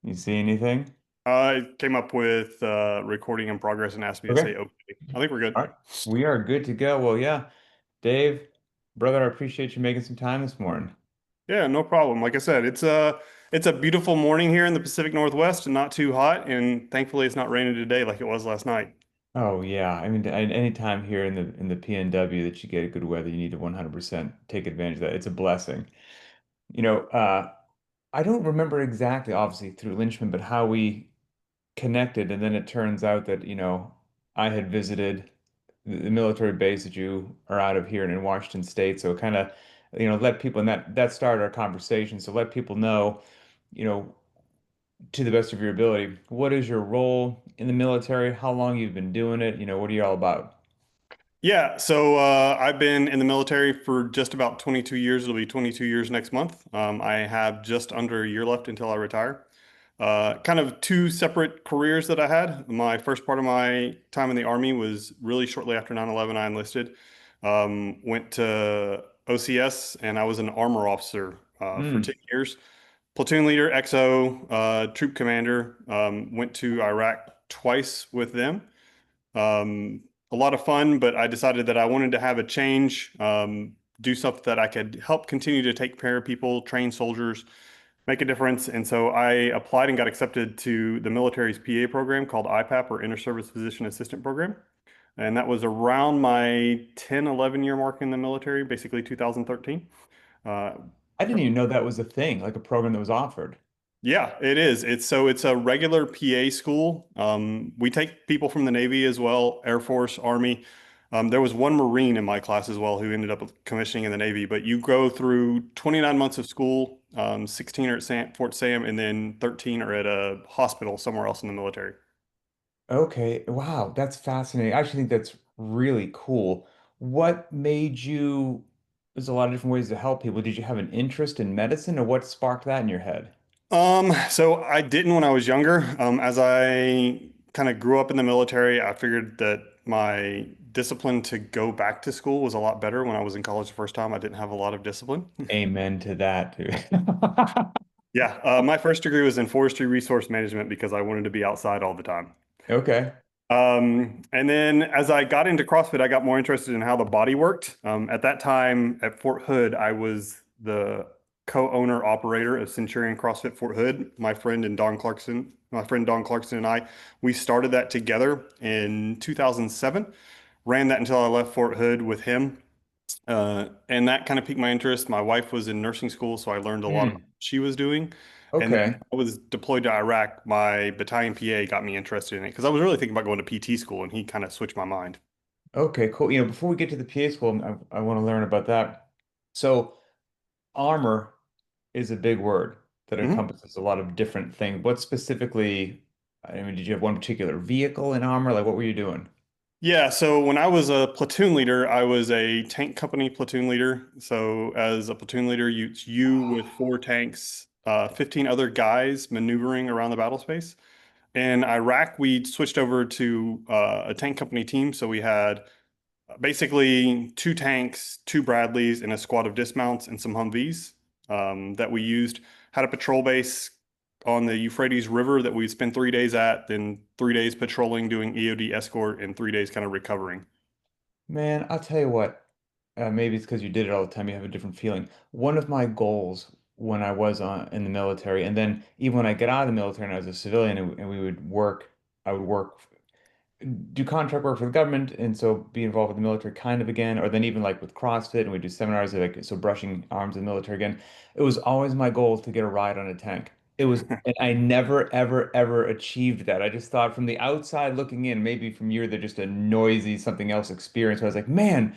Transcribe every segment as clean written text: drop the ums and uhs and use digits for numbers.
You see anything? I came up with recording in progress and asked me to Okay. say okay. I think we're good. All right. We are good to go. Well, yeah. Dave, brother, I appreciate you making some time this morning. Yeah, no problem. Like I said, it's a beautiful morning here in the Pacific Northwest and not too hot, and thankfully it's not raining today like it was last night. Oh yeah. I mean, any time here in the PNW that you get good weather, you need to 100% take advantage of that. It's a blessing. You know, I don't remember exactly, obviously through Linchpin, but how we connected. And then it turns out that, I had visited the military base that you are out of here in Washington State. So kind of, let people, and that started our conversation. So let people know, you know, to the best of your ability, what is your role in the military? How long you've been doing it? What are you all about? Yeah, so I've been in the military for just about 22 years. It'll be 22 years next month. I have just under a year left until I retire. Kind of two separate careers that I had. My first part of my time in the Army was really shortly after 9/11. I enlisted. Went to OCS and I was an armor officer for Mm. 10 years. Platoon leader, XO, troop commander. Went to Iraq twice with them. A lot of fun, but I decided that I wanted to have a change, do something that I could help continue to take care of people, train soldiers, make a difference. And so I applied and got accepted to the military's PA program called IPAP or Inter-Service Physician Assistant Program. And that was around my 10, 11 year mark in the military, basically 2013. Uh, I didn't even know that was a thing, like a program that was offered. Yeah, it is. It's a regular PA school. We take people from the Navy as well, Air Force, Army. There was one Marine in my class as well who ended up commissioning in the Navy. But you go through 29 months of school, 16 are at Fort Sam, and then 13 are at a hospital somewhere else in the military. Okay, wow, that's fascinating. I actually think that's really cool. What made you, there's a lot of different ways to help people. Did you have an interest in medicine or what sparked that in your head? So I didn't when I was younger. As I kind of grew up in the military, I figured that my discipline to go back to school was a lot better when I was in college the first time. I didn't have a lot of discipline. Amen to that, dude. Yeah, my first degree was in forestry resource management because I wanted to be outside all the time. Okay. And then as I got into CrossFit, I got more interested in how the body worked. At that time at Fort Hood, I was the co-owner operator of Centurion CrossFit Fort Hood. My friend Don Clarkson and I, we started that together in 2007, ran that until I left Fort Hood with him. And that kind of piqued my interest. My wife was in nursing school, so I learned a lot about Hmm. what she was doing. And then Okay. I was deployed to Iraq. My battalion PA got me interested in it because I was really thinking about going to PT school, and he kind of switched my mind. Okay, cool. Before we get to the PA school, I want to learn about that. So, armor is a big word that Mhm. encompasses a lot of different things. What specifically, I mean, did you have one particular vehicle in armor? Like, what were you doing? Yeah, so when I was a platoon leader, I was a tank company platoon leader. So as a platoon leader, you with four tanks, 15 other guys maneuvering around the battle space. In Iraq, we switched over to a tank company team. So we had basically two tanks, two Bradleys, and a squad of dismounts and some Humvees that we used. Had a patrol base on the Euphrates River that we spent 3 days at, then 3 days patrolling, doing EOD escort, and 3 days kind of recovering. Man, I'll tell you what, maybe it's because you did it all the time, you have a different feeling. One of my goals when I was in the military, and then even when I get out of the military and I was a civilian and we would work, I would work do contract work for the government and so be involved with the military kind of again, or then even like with CrossFit and we do seminars like so brushing arms in the military again. It was always my goal to get a ride on a tank. It was, and I never, ever, ever achieved that. I just thought from the outside looking in, maybe from you, they're just a noisy something else experience. I was like, man,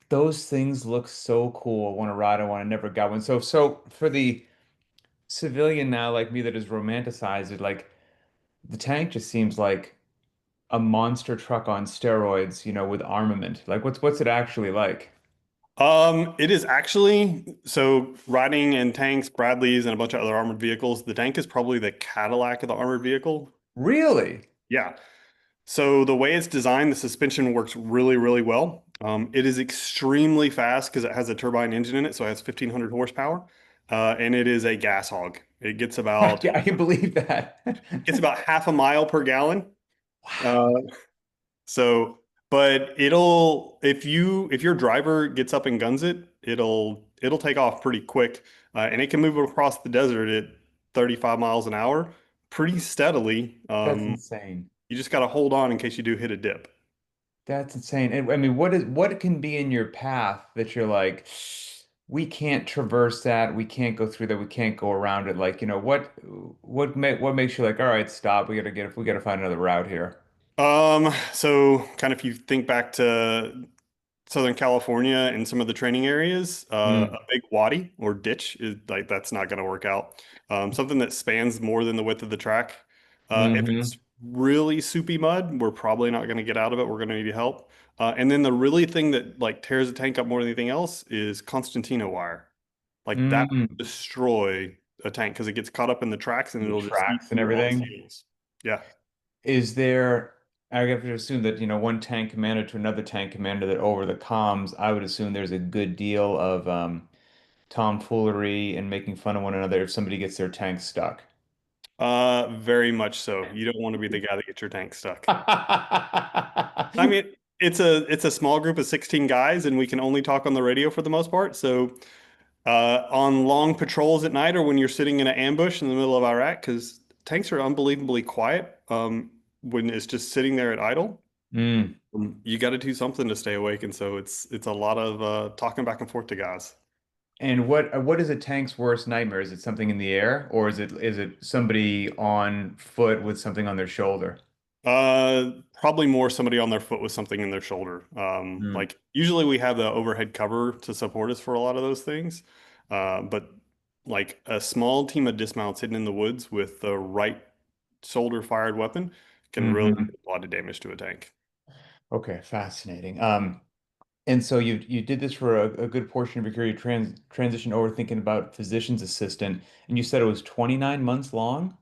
those things look so cool. I want to ride. I want to never got one. So for the civilian now, like me, that is romanticized it, like the tank just seems like a monster truck on steroids, with armament. Like what's it actually like? It is actually so riding in tanks, Bradleys, and a bunch of other armored vehicles. The tank is probably the Cadillac of the armored vehicle. Really? Yeah. So the way it's designed, the suspension works really, really well. It is extremely fast because it has a turbine engine in it, so it has 1,500 horsepower. and it is a gas hog. It I can believe that. gets about half a mile per gallon. Uh, Wow. so, but if your driver gets up and guns it, it'll take off pretty quick, and it can move across the desert at 35 miles an hour pretty steadily. That's insane. You just got to hold on in case you do hit a dip. That's insane. And I mean, what can be in your path that you're like, we can't traverse that, we can't go through that, we can't go around it. Like, what makes you like, all right, stop, we gotta find another route here. So kind of if you think back to Southern California and some of the training areas, a Mm. big wadi or ditch is like that's not going to work out. Something that spans more than the width of the track. If it's Hmm. really soupy mud, we're probably not going to get out of it. We're going to need help. And then the really thing that like tears the tank up more than anything else is Constantino wire. Like that Mm. will destroy a tank because it gets caught up in the tracks and The it'll just eat tracks and through all the everything. seals. Yeah. Is there, I have to assume that, one tank commander to another tank commander that over the comms, I would assume there's a good deal of tomfoolery and making fun of one another if somebody gets their tank stuck. Very much so. You don't want to be the guy that gets your tank stuck. I mean, it's a small group of 16 guys, and we can only talk on the radio for the most part. So, on long patrols at night, or when you're sitting in an ambush in the middle of Iraq, because tanks are unbelievably quiet, when it's just sitting there at idle, Mm. you got to do something to stay awake, and so it's a lot of talking back and forth to guys. And what is a tank's worst nightmare? Is it something in the air, or is it somebody on foot with something on their shoulder? Probably more somebody on their foot with something in their shoulder. Mm. Like usually we have the overhead cover to support us for a lot of those things. But like a small team of dismounts hidden in the woods with the right shoulder fired weapon can really do Hmm. a lot of damage to a tank. Okay, fascinating. And so you did this for a good portion of your career. You transitioned over thinking about physician's assistant, and you said it was 29 months long.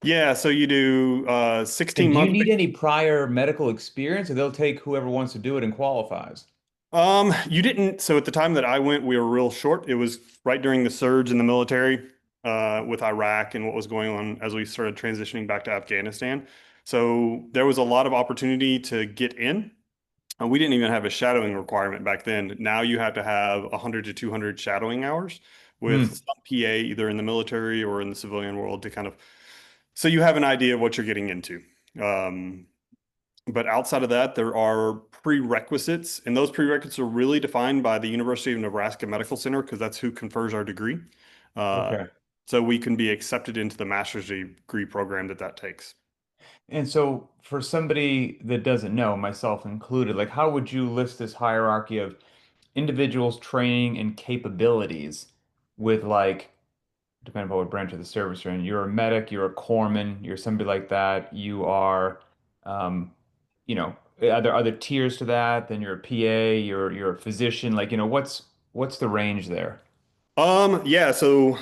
Yeah, so you do And 16 do you months. need any prior medical experience, or they'll take whoever wants to do it and qualifies? You didn't. So at the time that I went, we were real short. It was right during the surge in the military with Iraq and what was going on as we started transitioning back to Afghanistan. So there was a lot of opportunity to get in. And we didn't even have a shadowing requirement back then. Now you have to have 100 to 200 shadowing hours with Hmm. some PA either in the military or in the civilian world to kind of so you have an idea of what you're getting into. Um, but outside of that, there are prerequisites, and those prerequisites are really defined by the University of Nebraska Medical Center because that's who confers our degree. Uh, Okay. so we can be accepted into the master's degree program that takes. And so for somebody that doesn't know, myself included, like how would you list this hierarchy of individuals' training and capabilities with like depending on what branch of the service you're in. You're a medic, you're a corpsman, you're somebody like that. You are, um, are there tiers to that? Then you're a PA, you're a physician. Like, what's the range there? Yeah, so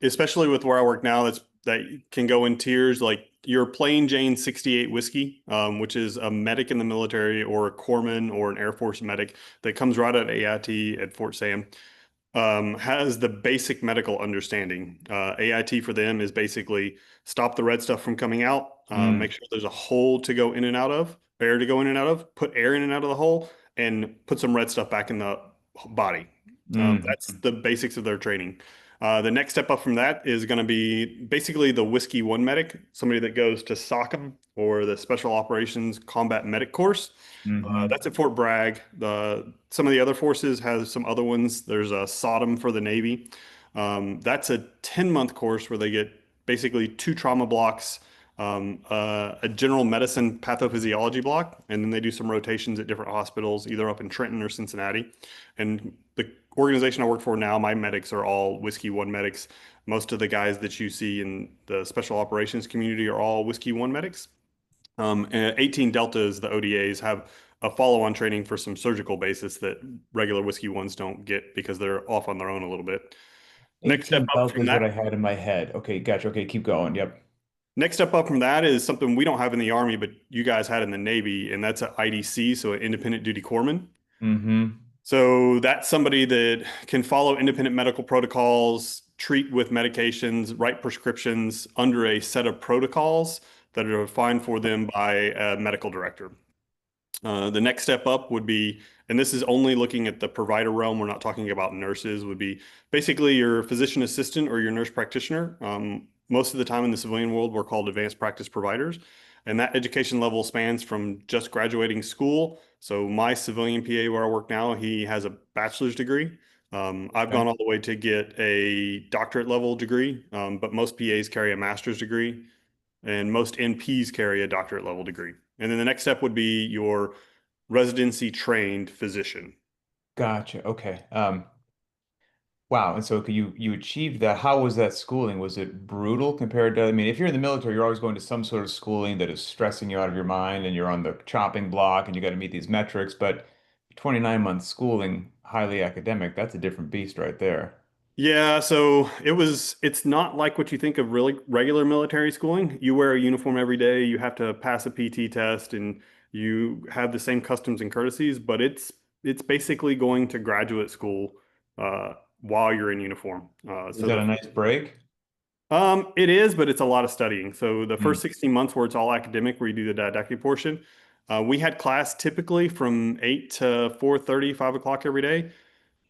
especially with where I work now, that can go in tiers like your plain Jane 68 whiskey, which is a medic in the military or a corpsman or an Air Force medic that comes right out of AIT at Fort Sam. Has the basic medical understanding. AIT for them is basically stop the red stuff from coming out, make Mm, sure there's a hole to go in and out of, air to go in and out of, put air in and out of the hole, and put some red stuff back in the body. mm, That's the basics of their training. The next step up from that is going to be basically the Whiskey One medic, somebody that goes to SOCM or the Special Operations Combat Medic course. mm-hmm, That's at Fort Bragg. Some of the other forces have some other ones. There's a SOTM for the Navy. That's a 10-month course where they get basically two trauma blocks, a general medicine pathophysiology block, and then they do some rotations at different hospitals, either up in Trenton or Cincinnati. And the organization I work for now, my medics are all Whiskey One medics. Most of the guys that you see in the special operations community are all Whiskey One medics. And 18 Deltas, the ODAs, have a follow-on training for some surgical basis that regular Whiskey Ones don't get because they're off on their own a little bit. Next step 18 up Delta from is what that I had in my head. Okay, gotcha. Okay, keep going. Yep. Next step up from that is something we don't have in the Army, but you guys had in the Navy, and that's an IDC, so an independent duty corpsman. Mm-hmm. So that's somebody that can follow independent medical protocols, treat with medications, write prescriptions under a set of protocols that are defined for them by a medical director. The next step up would be, and this is only looking at the provider realm, we're not talking about nurses, would be basically your physician assistant or your nurse practitioner. Most of the time in the civilian world, we're called advanced practice providers. And that education level spans from just graduating school. So my civilian PA where I work now, he has a bachelor's degree. I've Okay. gone all the way to get a doctorate level degree, but most PAs carry a master's degree and most NPs carry a doctorate level degree. And then the next step would be your residency trained physician. Gotcha. Okay. Wow. And so you achieved that. How was that schooling? Was it brutal compared to, I mean, if you're in the military, you're always going to some sort of schooling that is stressing you out of your mind and you're on the chopping block and you got to meet these metrics, but 29 months schooling, highly academic, that's a different beast right there. Yeah, so it's not like what you think of really regular military schooling. You wear a uniform every day, you have to pass a PT test, and you have the same customs and courtesies, but it's basically going to graduate school while you're in uniform. Is that a nice break? It is, but it's a lot of studying. So the Hmm. first 16 months where it's all academic, where you do the didactic portion, we had class typically from 8 to 4:30, 5 o'clock every day,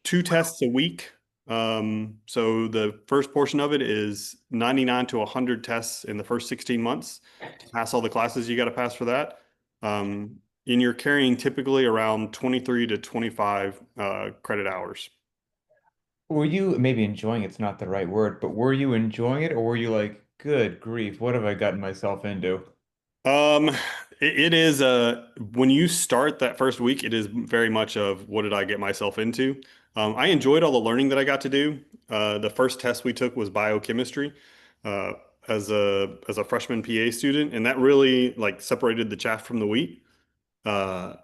two tests a week. So the first portion of it is 99 to 100 tests in the first 16 months. To pass all the classes you got to pass for that. And you're carrying typically around 23 to 25 credit hours. Were you maybe enjoying it's not the right word, but were you enjoying it or were you like, good grief, what have I gotten myself into? Um, it is when you start that first week, it is very much of what did I get myself into? I enjoyed all the learning that I got to do. The first test we took was biochemistry, uh, as a freshman PA student, and that really like separated the chaff from the wheat. Uh,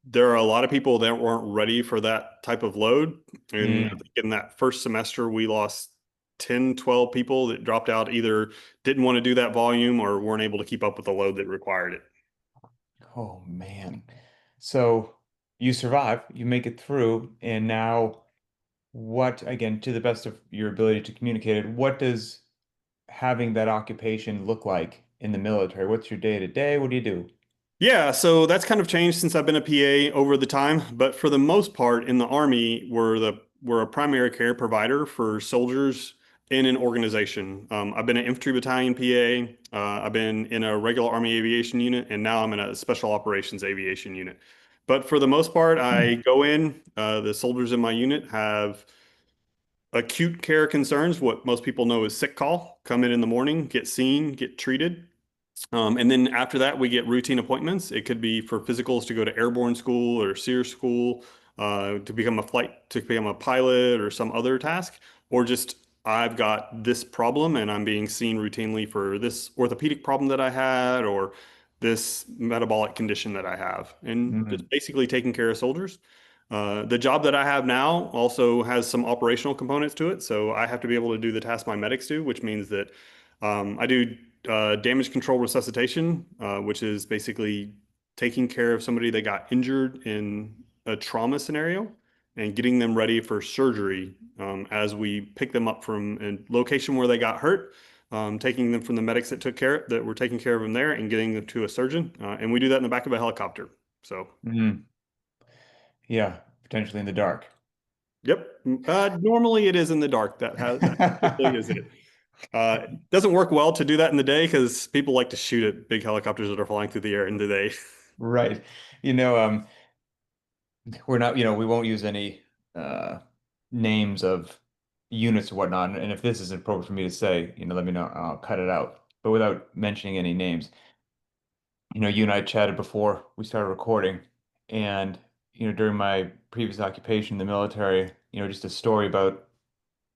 there are a lot of people that weren't ready for that type of load. And I Mm. think in that first semester, we lost 10, 12 people that dropped out, either didn't want to do that volume or weren't able to keep up with the load that required it. Oh man. So you survive, you make it through, and now what, again, to the best of your ability to communicate it, what does having that occupation look like in the military? What's your day to day? What do you do? Yeah, so that's kind of changed since I've been a PA over the time, but for the most part in the Army, we're a primary care provider for soldiers in an organization. I've been an infantry battalion PA, I've been in a regular Army aviation unit, and now I'm in a special operations aviation unit. But for the most part, I go in, the soldiers in my unit have acute care concerns, what most people know is sick call, come in the morning, get seen, get treated. And then after that, we get routine appointments. It could be for physicals to go to airborne school or SEER school, to become a pilot or some other task, or just I've got this problem and I'm being seen routinely for this orthopedic problem that I had or this metabolic condition that I have, and just Mm. basically taking care of soldiers. The job that I have now also has some operational components to it, so I have to be able to do the tasks my medics do, which means that I do damage control resuscitation, which is basically taking care of somebody that got injured in a trauma scenario and getting them ready for surgery as we pick them up from a location where they got hurt, taking them from the medics that were taking care of them there and getting them to a surgeon. And we do that in the back of a helicopter. So, Mm. Yeah, potentially in the dark. yep. Normally it is in the dark. That typically is it. It doesn't work well to do that in the day because people like to shoot at big helicopters that are flying through the air in the day. Right. You know, we're not, we won't use any uh names of units or whatnot. And if this is appropriate for me to say, let me know. I'll cut it out. But without mentioning any names, you and I chatted before we started recording, and during my previous occupation in the military, just a story about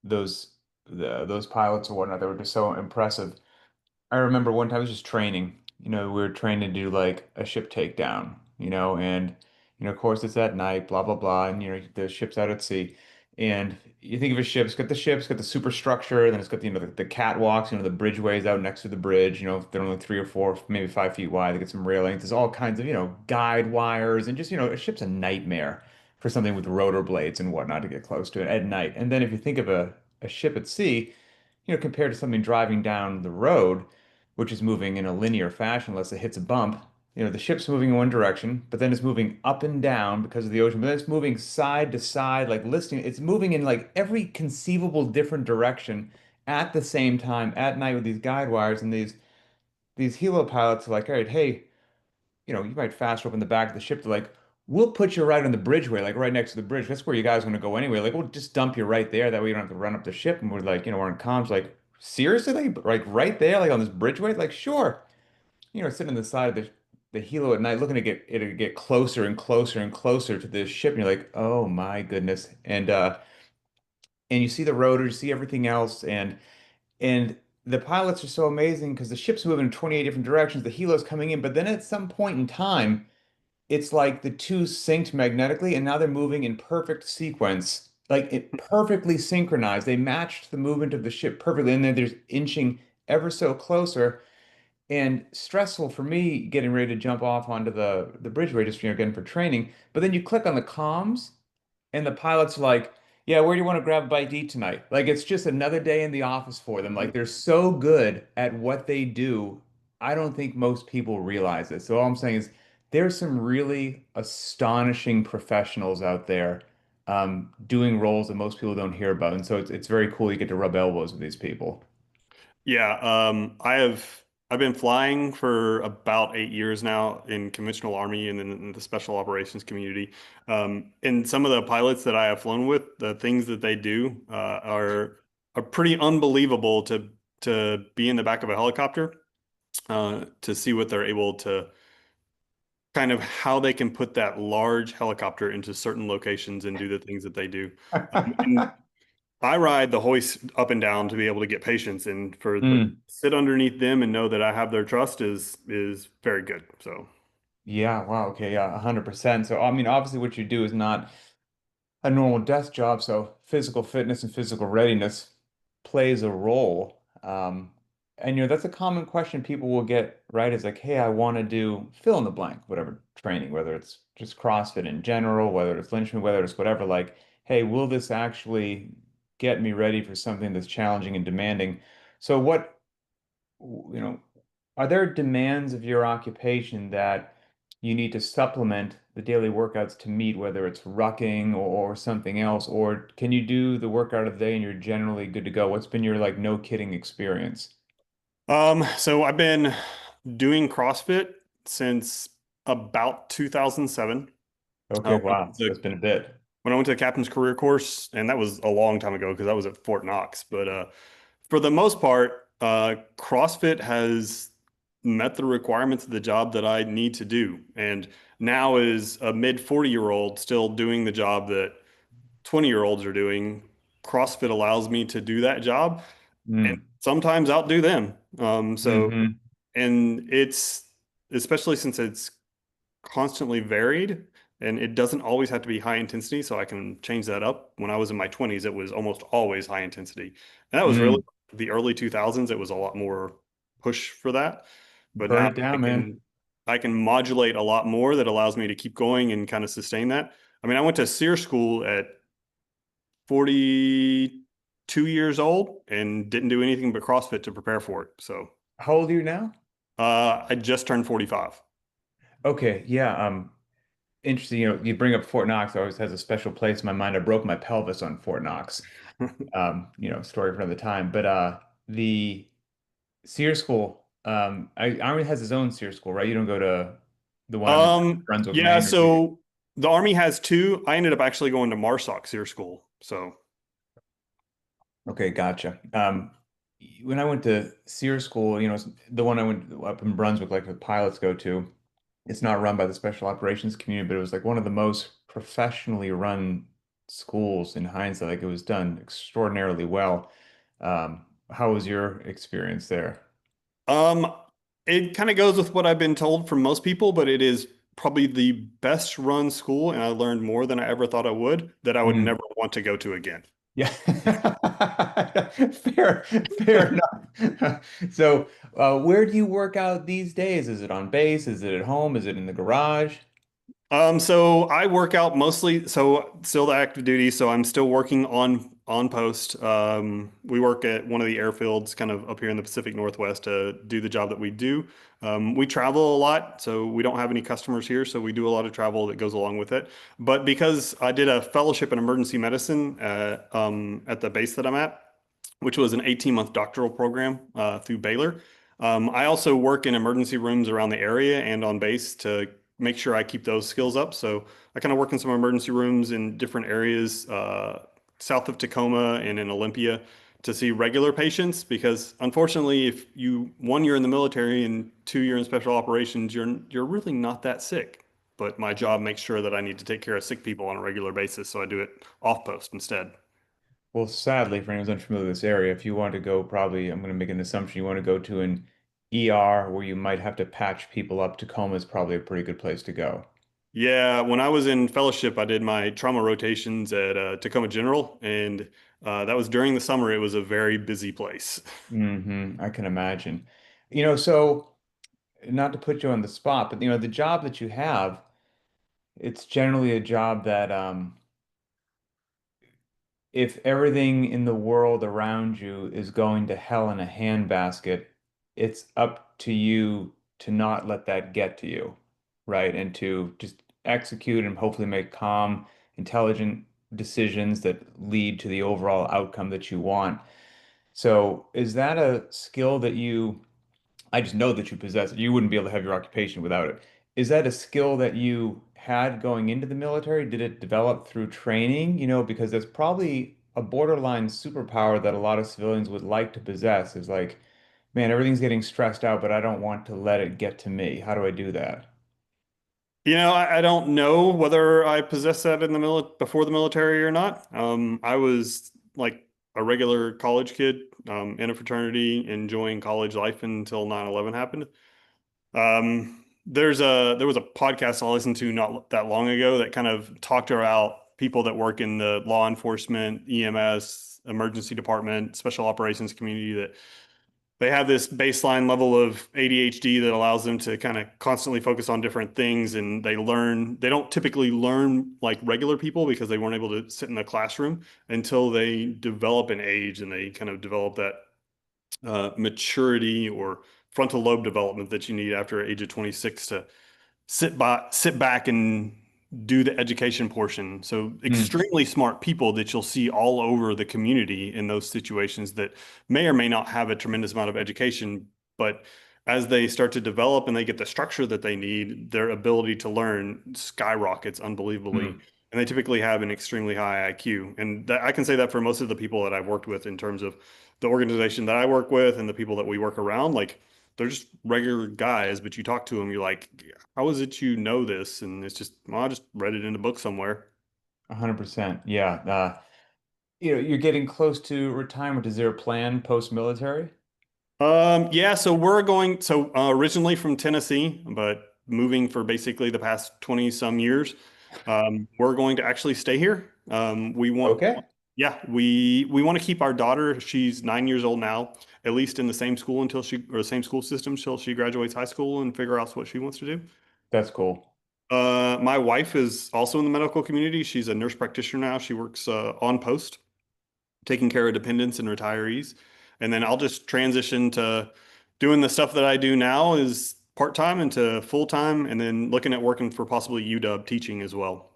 those those pilots or whatnot that were just so impressive. I remember one time I was just training. We were trained to do like a ship takedown, and of course it's at night, blah blah blah, and the ship's out at sea. And you think of a ship, it's got the superstructure, then it's got the catwalks, the bridgeways out next to the bridge, they're only 3 or 4, maybe 5 feet wide. They get some railings. There's all kinds of, guide wires and just, a ship's a nightmare. for something with rotor blades and whatnot to get close to it at night. And then if you think of a ship at sea, compared to something driving down the road, which is moving in a linear fashion unless it hits a bump, the ship's moving in one direction, but then it's moving up and down because of the ocean, but then it's moving side to side, like listing, it's moving in like every conceivable different direction at the same time at night with these guide wires and these helo pilots are like, all right, hey, you might fast open the back of the ship to like, we'll put you right on the bridgeway, like right next to the bridge. That's where you guys want to go anyway. Like, we'll just dump you right there. That way you don't have to run up the ship. And we're like, we're on comms, like, seriously? Like right there, like on this bridgeway? Like, sure. Sitting on the side of the helo at night, looking to get it to get closer and closer and closer to this ship, and you're like, oh my goodness. And you see the rotors, you see everything else, and the pilots are so amazing because the ship's moving in 28 different directions, the helo's coming in, but then at some point in time, it's like the two synced magnetically, and now they're moving in perfect sequence, like it perfectly synchronized. They matched the movement of the ship perfectly, and then they're inching ever so closer. And stressful for me getting ready to jump off onto the bridgeway just again for training. But then you click on the comms, and the pilot's like, "Yeah, where do you want to grab a bite to eat tonight?" Like it's just another day in the office for them. Like they're so good at what they do. I don't think most people realize it. So all I'm saying is there's some really astonishing professionals out there doing roles that most people don't hear about. And so it's very cool you get to rub elbows with these people. Yeah, I've been flying for about 8 years now in conventional army and in the special operations community. And some of the pilots that I have flown with, the things that they do are pretty unbelievable to be in the back of a helicopter to see what they're able to kind of how they can put that large helicopter into certain locations and do the things that they do. And I ride the hoist up and down to be able to get patients, and for the Mm. sit underneath them and know that I have their trust is very good. So, Yeah, wow, okay, yeah, 100%. So, I mean, obviously, what you do is not a normal desk job, so physical fitness and physical readiness plays a role. And that's a common question people will get, right? Is like, hey, I want to do fill in the blank, whatever training, whether it's just CrossFit in general, whether it's Linchpin, whether it's whatever, like, hey, will this actually get me ready for something that's challenging and demanding? So what, you know, are there demands of your occupation that you need to supplement the daily workouts to meet, whether it's rucking or something else, or can you do the workout of the day and you're generally good to go? What's been your like no kidding experience? so I've been doing CrossFit since about 2007. Okay, When I wow. went So it's been a bit. to the captain's career course, and that was a long time ago because I was at Fort Knox. But for the most part, CrossFit has met the requirements of the job that I need to do. And now, as a mid 40-year-old still doing the job that 20-year-olds are doing, CrossFit allows me to do that job and Mm. sometimes outdo them. Hmm. And it's especially since it's constantly varied and it doesn't always have to be high intensity, so I can change that up. When I was in my 20s, it was almost always high intensity. And that was really Mm. the early 2000s. It was a lot more push for that. But Burn now it down, man. I can modulate a lot more that allows me to keep going and kind of sustain that. I mean, I went to SEER school at 42 years old and didn't do anything but CrossFit to prepare for it. So How old are you now? I just turned 45. Okay, yeah. Interesting. You bring up Fort Knox, it always has a special place in my mind. I broke my pelvis on Fort Knox. Story for another time. But the Sear School, Army has his own Sear School, right? You don't go to the one in Brunswick, Yeah, Maine, or do you? so the Army has two. I ended up actually going to MARSOC SEER school. So, Okay, gotcha. When I went to Sear School, the one I went up in Brunswick, like the pilots go to, it's not run by the special operations community, but it was like one of the most professionally run schools in hindsight. Like it was done extraordinarily well. How was your experience there? um, it kind of goes with what I've been told from most people, but it is probably the best run school, and I learned more than I ever thought I would that I would Mm. never want to go to again. Yeah. Fair enough. So, where do you work out these days? Is it on base? Is it at home? Is it in the garage? So I work out mostly, so still the active duty, so I'm still working on post. We work at one of the airfields kind of up here in the Pacific Northwest to do the job that we do. We travel a lot, so we don't have any customers here, so we do a lot of travel that goes along with it. But because I did a fellowship in emergency medicine at the base that I'm at, which was an 18-month doctoral program through Baylor. I also work in emergency rooms around the area and on base to make sure I keep those skills up. So I kind of work in some emergency rooms in different areas south of Tacoma and in Olympia to see regular patients because unfortunately, if you one you're in the military and two you're in special operations, you're really not that sick. But my job makes sure that I need to take care of sick people on a regular basis, so I do it off post instead. Well, sadly, for anyone who's unfamiliar with this area, if you want to go, probably, I'm going to make an assumption, you want to go to an ER where you might have to patch people up, Tacoma is probably a pretty good place to go. Yeah, when I was in fellowship, I did my trauma rotations at Tacoma General, and that was during the summer. It was a very busy place. I can imagine. So not to put you on the spot, but the job that you have, it's generally a job that if everything in the world around you is going to hell in a handbasket, it's up to you to not let that get to you, right? And to just execute and hopefully make calm, intelligent decisions that lead to the overall outcome that you want. So, is that a skill that I just know that you possess it. You wouldn't be able to have your occupation without it. Is that a skill that you had going into the military? Did it develop through training? Because that's probably a borderline superpower that a lot of civilians would like to possess. Is like, man, everything's getting stressed out, but I don't want to let it get to me. How do I do that? I don't know whether I possessed that in the before the military or not. I was like a regular college kid in a fraternity, enjoying college life until 9/11 happened. There was a podcast I listened to not that long ago that kind of talked about people that work in the law enforcement, EMS, emergency department, special operations community that they have this baseline level of ADHD that allows them to kind of constantly focus on different things and they don't typically learn like regular people because they weren't able to sit in the classroom until they develop an age and they kind of develop that maturity or frontal lobe development that you need after age of 26 to sit back and do the education portion. So Hmm. extremely smart people that you'll see all over the community in those situations that may or may not have a tremendous amount of education, but as they start to develop and they get the structure that they need, their ability to learn skyrockets unbelievably. Hmm. And they typically have an extremely high IQ. And that, I can say that for most of the people that I've worked with in terms of the organization that I work with and the people that we work around, like they're just regular guys, but you talk to them, you're like, how is it you know this? And it's just, well, I just read it in a book somewhere. 100%. Yeah. You're getting close to retirement. Is there a plan post-military? Yeah, so we're going, so originally from Tennessee, but moving for basically the past 20 some years. We're going to actually stay here. Okay. Yeah, we want to keep our daughter. She's 9 years old now, at least in the same school until or the same school system till she graduates high school and figure out what she wants to do. That's cool. My wife is also in the medical community. She's a nurse practitioner now. She works on post, taking care of dependents and retirees. And then I'll just transition to doing the stuff that I do now is part-time into full-time, and then looking at working for possibly UW teaching as well.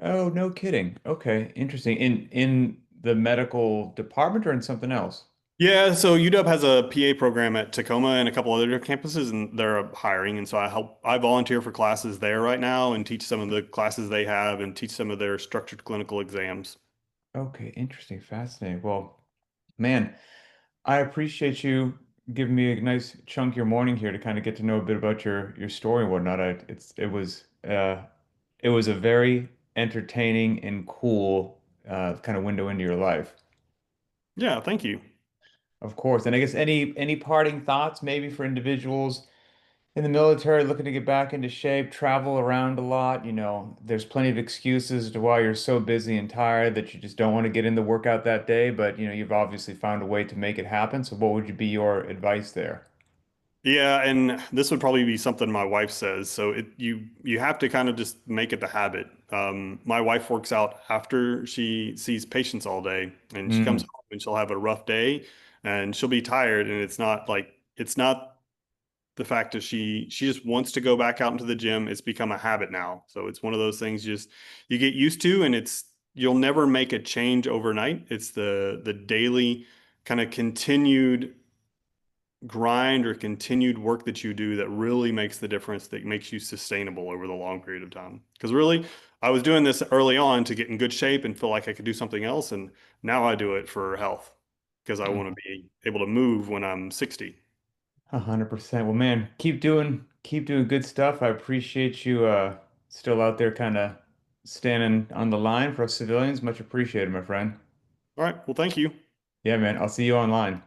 Oh, no kidding. Okay, interesting. In the medical department or in something else? Yeah, so UW has a PA program at Tacoma and a couple other campuses, and they're hiring. And so I volunteer for classes there right now and teach some of the classes they have and teach some of their structured clinical exams. Okay, interesting, fascinating. Well, man, I appreciate you giving me a nice chunk of your morning here to kind of get to know a bit about your story and whatnot. It was a very entertaining and cool kind of window into your life. Yeah, thank you. Of course. And I guess any parting thoughts maybe for individuals in the military looking to get back into shape, travel around a lot, there's plenty of excuses to why you're so busy and tired that you just don't want to get in the workout that day, but you've obviously found a way to make it happen. So what would be your advice there? Yeah, and this would probably be something my wife says. So you have to kind of just make it the habit. My wife works out after she sees patients all day, and she comes Mm, home and she'll have a rough day, and she'll be tired. And it's not the fact that she just wants to go back out into the gym. It's become a habit now. So it's one of those things you get used to, and you'll never make a change overnight. It's the daily kind of continued grind or continued work that you do that really makes the difference, that makes you sustainable over the long period of time. Because really, I was doing this early on to get in good shape and feel like I could do something else. And now I do it for health because I want to be able to move when I'm 60. 100%. Well, man, keep doing good stuff. I appreciate you still out there kind of standing on the line for us civilians. Much appreciated, my friend. All right. Well, thank you. Yeah, man, I'll see you online.